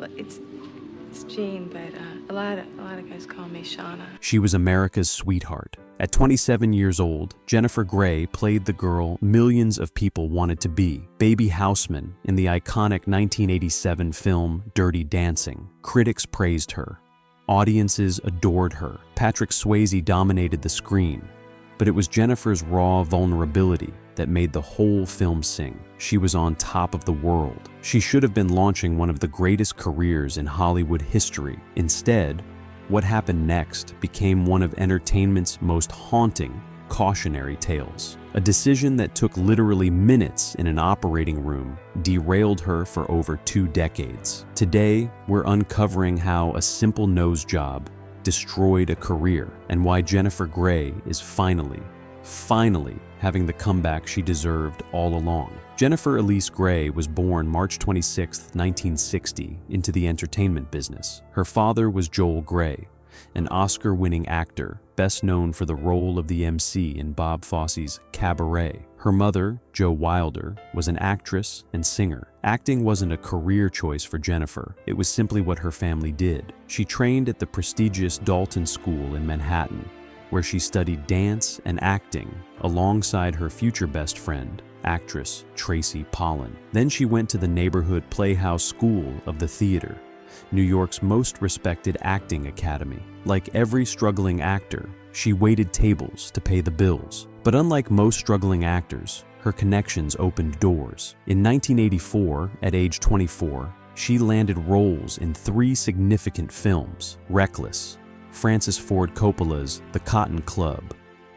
Well, it's Jean, but a lot of guys call me Shauna. She was America's sweetheart. At 27 years old, Jennifer Grey played the girl millions of people wanted to be, Baby Houseman, in the iconic 1987 film Dirty Dancing. Critics praised her. Audiences adored her. Patrick Swayze dominated the screen. But it was Jennifer's raw vulnerability that made the whole film sing. She was on top of the world. She should have been launching one of the greatest careers in Hollywood history. Instead, what happened next became one of entertainment's most haunting, cautionary tales. A decision that took literally minutes in an operating room derailed her for over 2 decades. Today, we're uncovering how a simple nose job destroyed a career and why Jennifer Grey is finally having the comeback she deserved all along. Jennifer Elise Grey was born March 26, 1960, into the entertainment business. Her father was Joel Grey, an Oscar-winning actor, best known for the role of the MC in Bob Fosse's Cabaret. Her mother, Jo Wilder, was an actress and singer. Acting wasn't a career choice for Jennifer. It was simply what her family did. She trained at the prestigious Dalton School in Manhattan, where she studied dance and acting alongside her future best friend, actress Tracy Pollan. Then she went to the neighborhood Playhouse School of the Theater, New York's most respected acting academy. Like every struggling actor, she waited tables to pay the bills. But unlike most struggling actors, her connections opened doors. In 1984, at age 24, she landed roles in 3 significant films: Reckless, Francis Ford Coppola's The Cotton Club,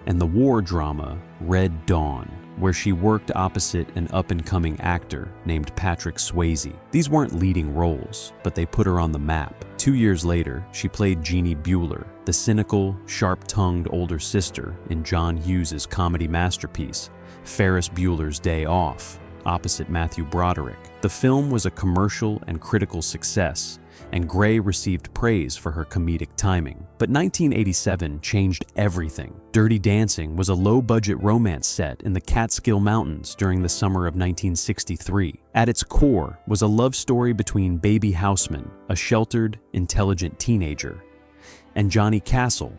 and the war drama Red Dawn, where she worked opposite an up-and-coming actor named Patrick Swayze. These weren't leading roles, but they put her on the map. 2 years later, she played Jeannie Bueller, the cynical, sharp-tongued older sister in John Hughes's comedy masterpiece, Ferris Bueller's Day Off, opposite Matthew Broderick. The film was a commercial and critical success, and Grey received praise for her comedic timing. But 1987 changed everything. Dirty Dancing was a low-budget romance set in the Catskill Mountains during the summer of 1963. At its core was a love story between Baby Houseman, a sheltered, intelligent teenager, and Johnny Castle,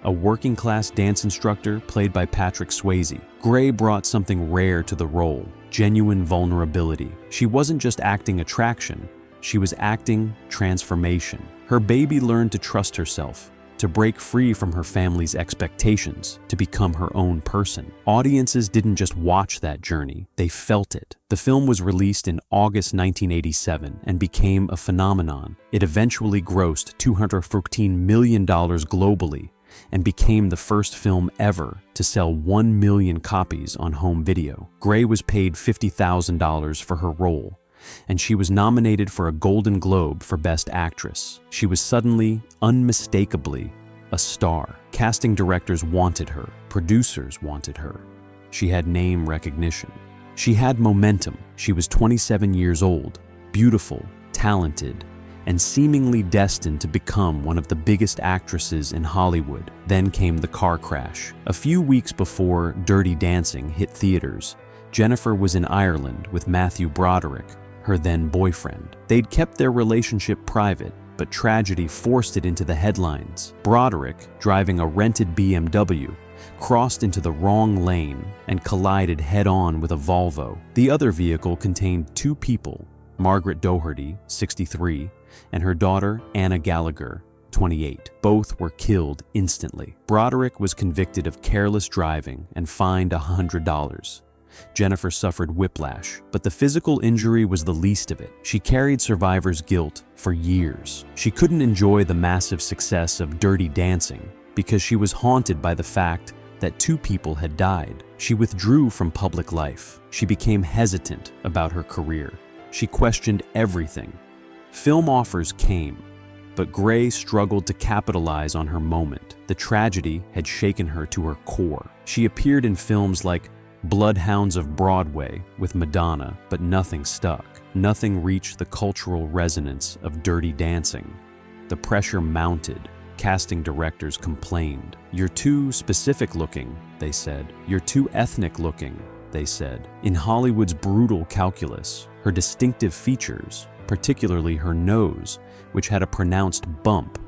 a working-class dance instructor played by Patrick Swayze. Grey brought something rare to the role: genuine vulnerability. She wasn't just acting attraction, she was acting transformation. Her baby learned to trust herself, to break free from her family's expectations, to become her own person. Audiences didn't just watch that journey, they felt it. The film was released in August 1987 and became a phenomenon. It eventually grossed $214 million globally and became the first film ever to sell 1 million copies on home video. Grey was paid $50,000 for her role, and she was nominated for a Golden Globe for Best Actress. She was suddenly, unmistakably, a star. Casting directors wanted her. Producers wanted her. She had name recognition. She had momentum. She was 27 years old, beautiful, talented, and seemingly destined to become one of the biggest actresses in Hollywood. Then came the car crash. A few weeks before Dirty Dancing hit theaters, Jennifer was in Ireland with Matthew Broderick, her then boyfriend. They'd kept their relationship private, but tragedy forced it into the headlines. Broderick, driving a rented BMW, crossed into the wrong lane and collided head-on with a Volvo. The other vehicle contained 2 people, Margaret Doherty, 63, and her daughter Anna Gallagher, 28. Both were killed instantly. Broderick was convicted of careless driving and fined $100. Jennifer suffered whiplash, but the physical injury was the least of it. She carried survivor's guilt for years. She couldn't enjoy the massive success of Dirty Dancing because she was haunted by the fact that 2 people had died. She withdrew from public life. She became hesitant about her career. She questioned everything. Film offers came, but Grey struggled to capitalize on her moment. The tragedy had shaken her to her core. She appeared in films like Bloodhounds of Broadway with Madonna, but nothing stuck. Nothing reached the cultural resonance of Dirty Dancing. The pressure mounted. Casting directors complained. "You're too specific looking," they said. "You're too ethnic looking," they said. In Hollywood's brutal calculus, her distinctive features, particularly her nose, which had a pronounced bump,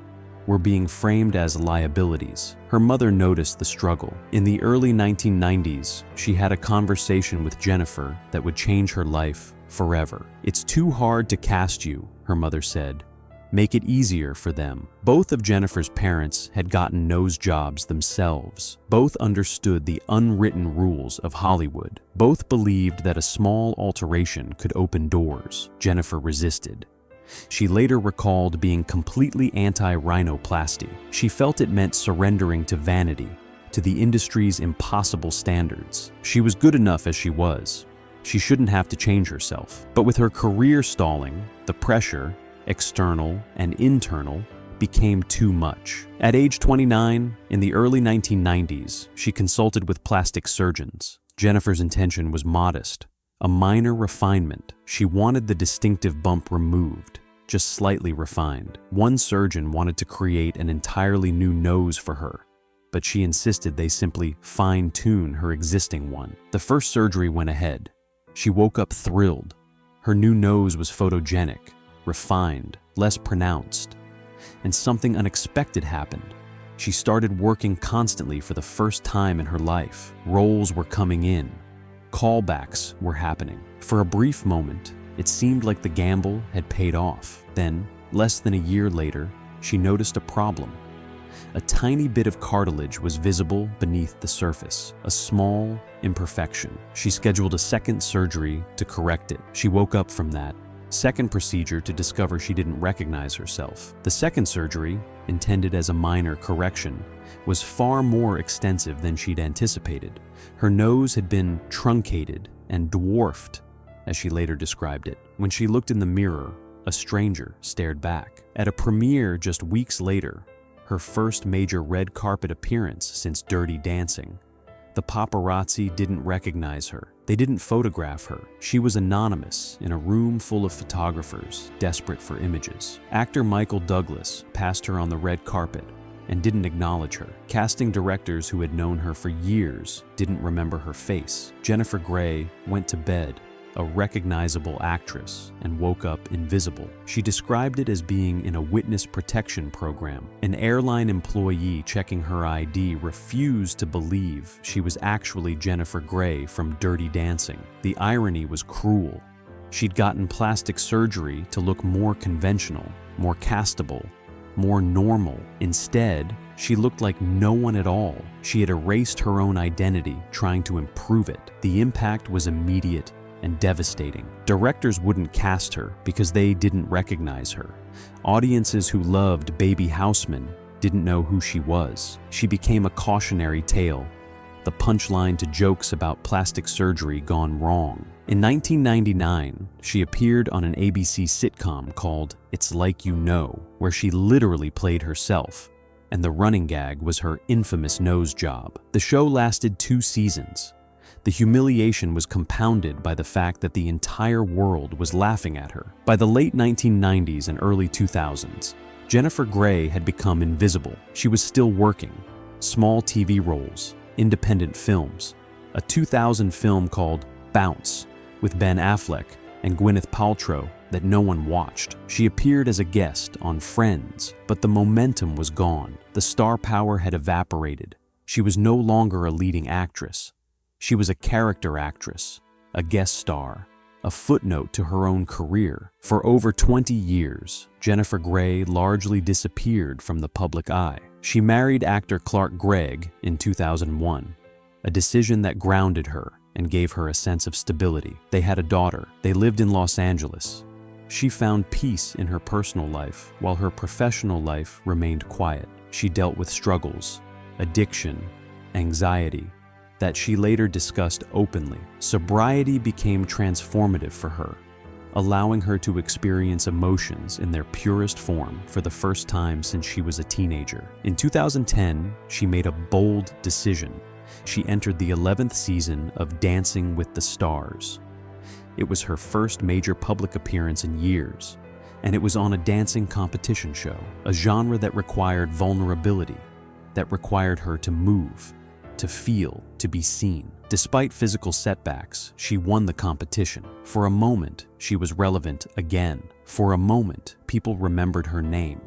were being framed as liabilities. Her mother noticed the struggle. In the early 1990s, she had a conversation with Jennifer that would change her life forever. "It's too hard to cast you," her mother said. "Make it easier for them." Both of Jennifer's parents had gotten nose jobs themselves. Both understood the unwritten rules of Hollywood. Both believed that a small alteration could open doors. Jennifer resisted. She later recalled being completely anti-rhinoplasty. She felt it meant surrendering to vanity, to the industry's impossible standards. She was good enough as she was. She shouldn't have to change herself. But with her career stalling, the pressure, external and internal, became too much. At age 29, in the early 1990s, she consulted with plastic surgeons. Jennifer's intention was modest, a minor refinement. She wanted the distinctive bump removed, just slightly refined. One surgeon wanted to create an entirely new nose for her, but she insisted they simply fine-tune her existing one. The first surgery went ahead. She woke up thrilled. Her new nose was photogenic, refined, less pronounced. And something unexpected happened. She started working constantly for the first time in her life. Roles were coming in. Callbacks were happening. For a brief moment, it seemed like the gamble had paid off. Then, less than a year later, she noticed a problem. A tiny bit of cartilage was visible beneath the surface, a small imperfection. She scheduled a second surgery to correct it. She woke up from that second procedure to discover she didn't recognize herself. The second surgery, intended as a minor correction, was far more extensive than she'd anticipated. Her nose had been truncated and dwarfed, as she later described it. When she looked in the mirror, a stranger stared back. At a premiere just weeks later, her first major red carpet appearance since Dirty Dancing, the paparazzi didn't recognize her. They didn't photograph her. She was anonymous in a room full of photographers, desperate for images. Actor Michael Douglas passed her on the red carpet and didn't acknowledge her. Casting directors who had known her for years didn't remember her face. Jennifer Grey went to bed, a recognizable actress, and woke up invisible. She described it as being in a witness protection program. An airline employee checking her ID refused to believe she was actually Jennifer Grey from Dirty Dancing. The irony was cruel. She'd gotten plastic surgery to look more conventional, more castable, more normal. Instead, she looked like no one at all. She had erased her own identity, trying to improve it. The impact was immediate and devastating. Directors wouldn't cast her because they didn't recognize her. Audiences who loved Baby Houseman didn't know who she was. She became a cautionary tale, the punchline to jokes about plastic surgery gone wrong. In 1999, she appeared on an ABC sitcom called It's Like You Know, where she literally played herself, and the running gag was her infamous nose job. The show lasted 2 seasons. The humiliation was compounded by the fact that the entire world was laughing at her. By the late 1990s and early 2000s, Jennifer Grey had become invisible. She was still working. Small TV roles, independent films, a 2000 film called Bounce with Ben Affleck and Gwyneth Paltrow that no one watched. She appeared as a guest on Friends, but the momentum was gone. The star power had evaporated. She was no longer a leading actress. She was a character actress, a guest star, a footnote to her own career. For over 20 years, Jennifer Grey largely disappeared from the public eye. She married actor Clark Gregg in 2001, a decision that grounded her and gave her a sense of stability. They had a daughter. They lived in Los Angeles. She found peace in her personal life, while her professional life remained quiet. She dealt with struggles, addiction, anxiety, that she later discussed openly. Sobriety became transformative for her, allowing her to experience emotions in their purest form for the first time since she was a teenager. In 2010, she made a bold decision. She entered the 11th season of Dancing with the Stars. It was her first major public appearance in years, and it was on a dancing competition show, a genre that required vulnerability, that required her to move, to feel, to be seen. Despite physical setbacks, she won the competition. For a moment, she was relevant again. For a moment, people remembered her name.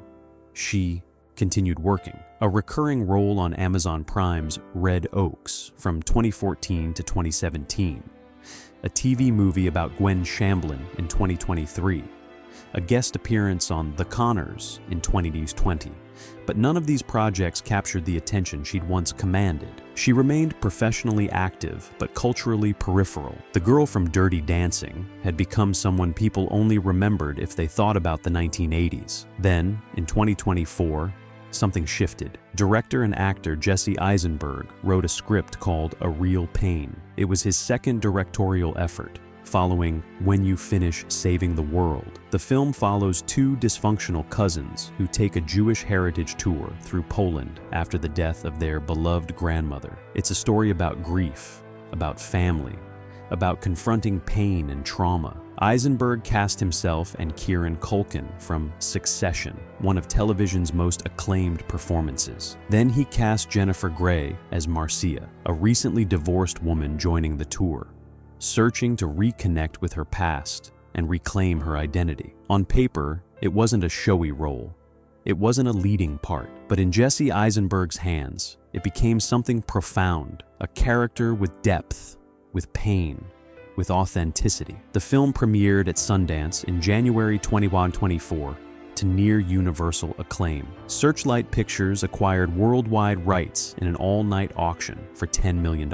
She continued working, a recurring role on Amazon Prime's Red Oaks from 2014 to 2017, a TV movie about Gwen Shamblin in 2023, a guest appearance on The Connors in 2020. But none of these projects captured the attention she'd once commanded. She remained professionally active, but culturally peripheral. The girl from Dirty Dancing had become someone people only remembered if they thought about the 1980s. Then, in 2024, something shifted. Director and actor Jesse Eisenberg wrote a script called A Real Pain. It was his second directorial effort, following When You Finish Saving the World. The film follows two dysfunctional cousins who take a Jewish heritage tour through Poland after the death of their beloved grandmother. It's a story about grief, about family, about confronting pain and trauma. Eisenberg cast himself and Kieran Culkin from Succession, one of television's most acclaimed performances. Then he cast Jennifer Grey as Marcia, a recently divorced woman joining the tour, searching to reconnect with her past and reclaim her identity. On paper, it wasn't a showy role. It wasn't a leading part, but in Jesse Eisenberg's hands, it became something profound, a character with depth, with pain, with authenticity. The film premiered at Sundance in January 2024 to near universal acclaim. Searchlight Pictures acquired worldwide rights in an all-night auction for $10 million.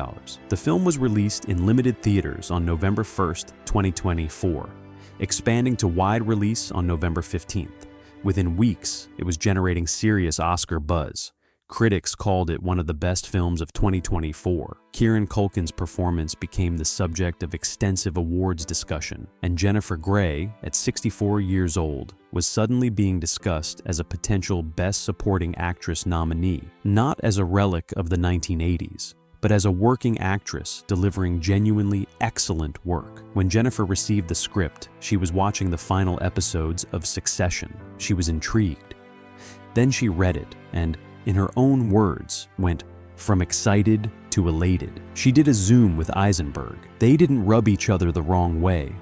The film was released in limited theaters on November 1st, 2024, expanding to wide release on November 15th. Within weeks, it was generating serious Oscar buzz. Critics called it one of the best films of 2024. Kieran Culkin's performance became the subject of extensive awards discussion, and Jennifer Grey, at 64 years old, was suddenly being discussed as a potential Best Supporting Actress nominee, not as a relic of the 1980s, but as a working actress delivering genuinely excellent work. When Jennifer received the script, she was watching the final episodes of Succession. She was intrigued. Then she read it and, in her own words, went from excited to elated. She did a Zoom with Eisenberg. They didn't rub each other the wrong way.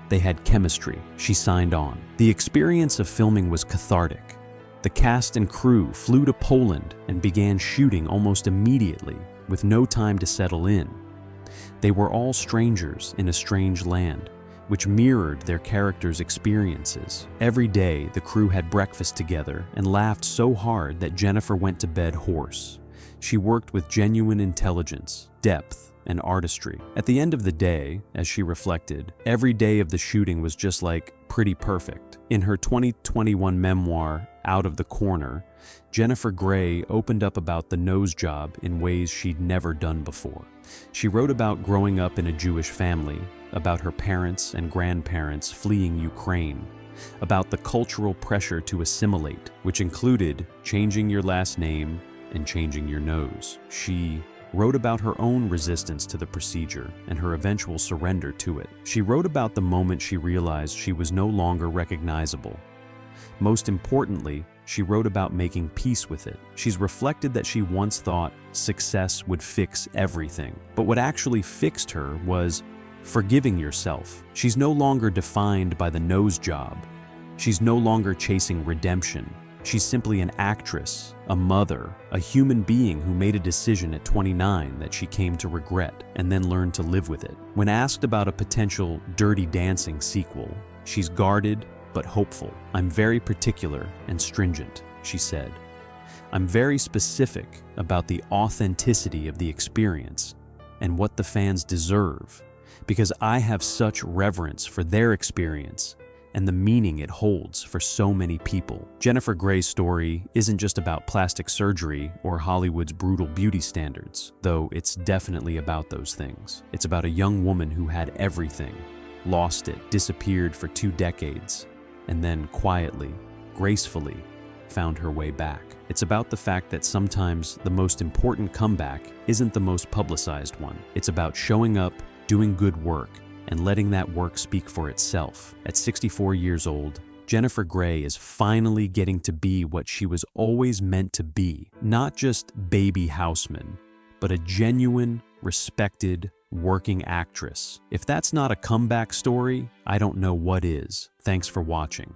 They had chemistry. She signed on. The experience of filming was cathartic. The cast and crew flew to Poland and began shooting almost immediately, with no time to settle in. They were all strangers in a strange land, which mirrored their characters' experiences. Every day, the crew had breakfast together and laughed so hard that Jennifer went to bed hoarse. She worked with genuine intelligence, depth, and artistry. At the end of the day, as she reflected, every day of the shooting was just like pretty perfect. In her 2021 memoir, Out of the Corner, Jennifer Grey opened up about the nose job in ways she'd never done before. She wrote about growing up in a Jewish family, about her parents and grandparents fleeing Ukraine, about the cultural pressure to assimilate, which included changing your last name and changing your nose. She wrote about her own resistance to the procedure and her eventual surrender to it. She wrote about the moment she realized she was no longer recognizable. Most importantly, she wrote about making peace with it. She's reflected that she once thought success would fix everything, but what actually fixed her was forgiving yourself. She's no longer defined by the nose job. She's no longer chasing redemption. She's simply an actress, a mother, a human being who made a decision at 29 that she came to regret and then learned to live with it. When asked about a potential Dirty Dancing sequel, she's guarded but hopeful. "I'm very particular and stringent," she said. "I'm very specific about the authenticity of the experience and what the fans deserve, because I have such reverence for their experience and the meaning it holds for so many people." Jennifer Grey's story isn't just about plastic surgery or Hollywood's brutal beauty standards, though it's definitely about those things. It's about a young woman who had everything, lost it, disappeared for 2 decades, and then quietly, gracefully, found her way back. It's about the fact that sometimes the most important comeback isn't the most publicized one. It's about showing up, doing good work, and letting that work speak for itself. At 64 years old, Jennifer Grey is finally getting to be what she was always meant to be. Not just baby Houseman, but a genuine, respected, working actress. If that's not a comeback story, I don't know what is. Thanks for watching.